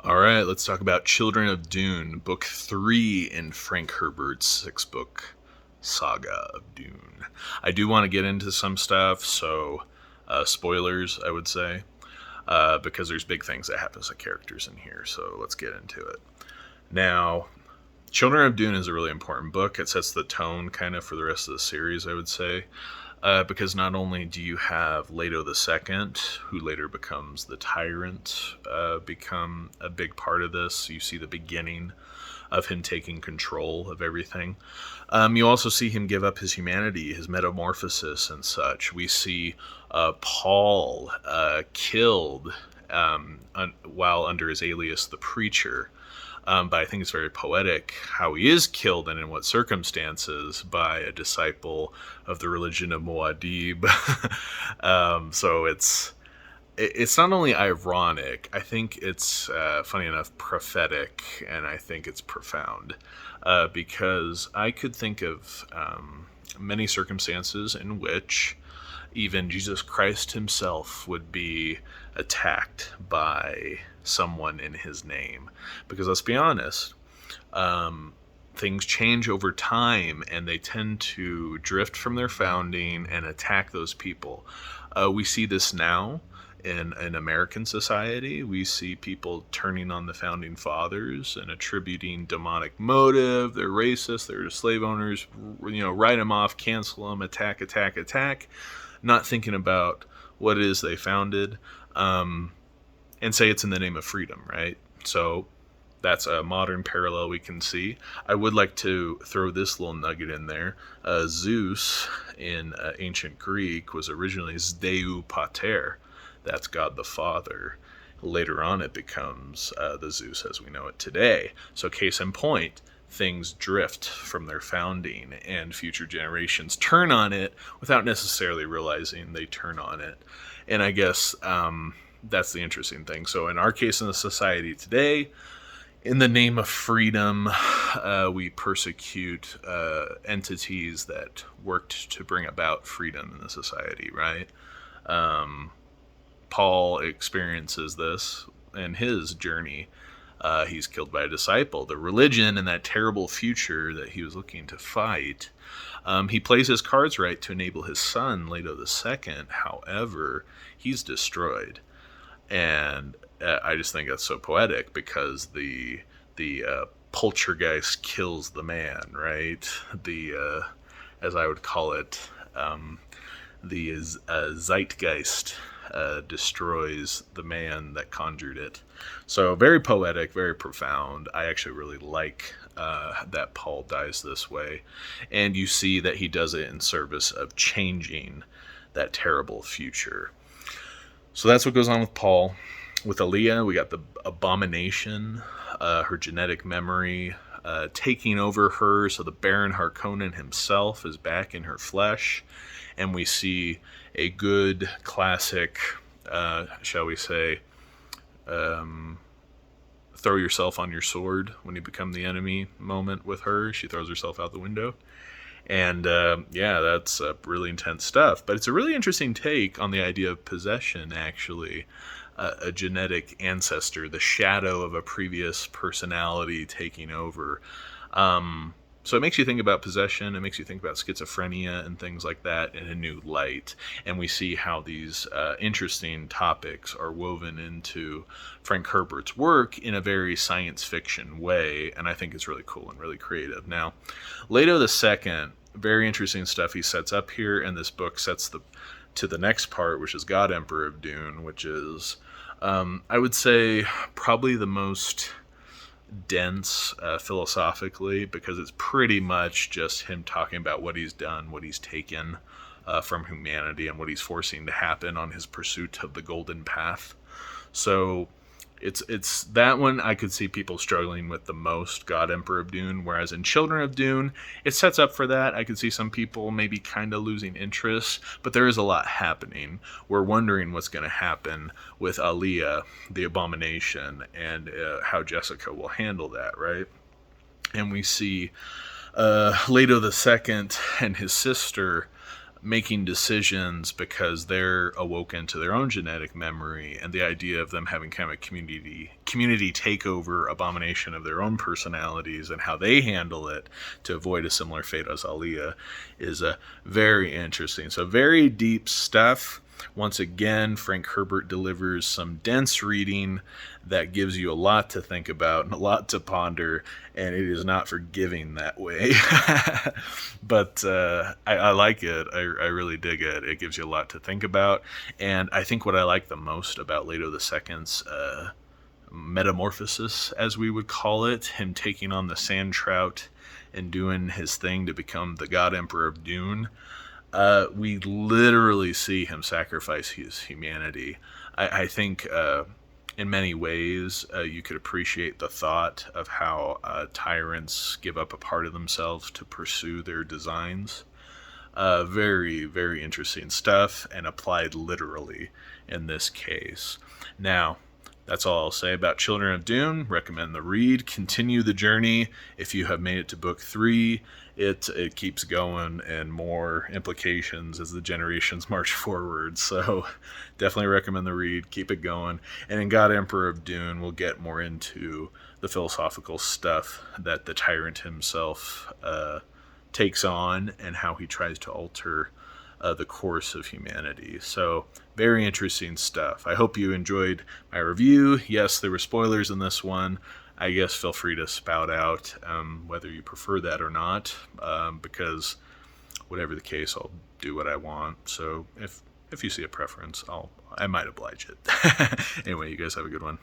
All right, let's talk about Children of Dune, Book 3 in Frank Herbert's six-book saga of Dune. I do want to get into some stuff, so spoilers, I would say, because there's big things that happen to characters in here, so let's get into it. Now, Children of Dune is a really important book. It sets the tone kind of for the rest of the series, I would say. Because not only do you have Leto II, who later becomes the tyrant, become a big part of this. You see the beginning of him taking control of everything. You also see him give up his humanity, his metamorphosis, and such. We see Paul killed while under his alias, the Preacher. But I think it's very poetic how he is killed and in what circumstances by a disciple of the religion of Muad'Dib. So it's not only ironic, I think it's, funny enough, prophetic, and I think it's profound. Because I could think of many circumstances in which even Jesus Christ himself would be attacked by someone in his name. Because let's be honest, things change over time and they tend to drift from their founding and attack those people. We see this now in American society. We see people turning on the founding fathers and attributing demonic motive. They're racist, they're slave owners, write them off, cancel them, attack, attack, attack, not thinking about what it is they founded. And say it's in the name of freedom, right? So that's a modern parallel we can see. I would like to throw this little nugget in there. Zeus in ancient Greek was originally Deu Pater. That's God the Father. Later on it becomes the Zeus as we know it today. So case in point, things drift from their founding and future generations turn on it without necessarily realizing they turn on it. And I guess that's the interesting thing. So in our case in the society today, in the name of freedom, we persecute entities that worked to bring about freedom in the society, right? Paul experiences this in his journey. He's killed by a disciple. The religion and that terrible future that he was looking to fight, he plays his cards right to enable his son, Leto II. However, he's destroyed. And I just think that's so poetic because the poltergeist kills the man, right? The as I would call it, the zeitgeist destroys the man that conjured it. So very poetic, very profound. I actually really like that Paul dies this way, and you see that he does it in service of changing that terrible future. So that's what goes on with Paul. With Aaliyah, we got the abomination, her genetic memory taking over her. So the Baron Harkonnen himself is back in her flesh. And we see a good classic, shall we say, throw yourself on your sword when you become the enemy moment with her. She throws herself out the window. And that's really intense stuff. But it's a really interesting take on the idea of possession, actually. A genetic ancestor, the shadow of a previous personality taking over. So it makes you think about possession. It makes you think about schizophrenia and things like that in a new light. And we see how these interesting topics are woven into Frank Herbert's work in a very science fiction way. And I think it's really cool and really creative. Now, Leto II, very interesting stuff he sets up here. And this book sets to the next part, which is God Emperor of Dune, which is, I would say, probably the most dense philosophically, because it's pretty much just him talking about what he's done, what he's taken from humanity, and what he's forcing to happen on his pursuit of the golden path. So it's that one I could see people struggling with the most, God Emperor of Dune, whereas in Children of Dune, it sets up for that. I could see some people maybe kind of losing interest, but there is a lot happening. We're wondering what's going to happen with Aaliyah, the abomination, and how Jessica will handle that, right? And we see Leto II and his sister making decisions because they're awoken to their own genetic memory, and the idea of them having kind of a community takeover abomination of their own personalities and how they handle it to avoid a similar fate as Aaliyah is very interesting. So very deep stuff. Once again, Frank Herbert delivers some dense reading that gives you a lot to think about and a lot to ponder, and it is not forgiving that way. But I like it. I really dig it. It gives you a lot to think about, and I think what I like the most about Leto II's metamorphosis, as we would call it, him taking on the sand trout and doing his thing to become the God Emperor of Dune, we literally see him sacrifice his humanity. I think in many ways you could appreciate the thought of how tyrants give up a part of themselves to pursue their designs. Very, very interesting stuff, and applied literally in this case. Now, that's all I'll say about Children of Dune. Recommend the read. Continue the journey. If you have made it to book 3, it keeps going, and more implications as the generations march forward. So definitely recommend the read. Keep it going. And in God Emperor of Dune, we'll get more into the philosophical stuff that the tyrant himself takes on, and how he tries to alter the course of humanity. So very interesting stuff. I hope you enjoyed my review. Yes, there were spoilers in this one. I guess feel free to spout out whether you prefer that or not, because whatever the case, I'll do what I want. So if you see a preference, I might oblige it. Anyway, you guys have a good one.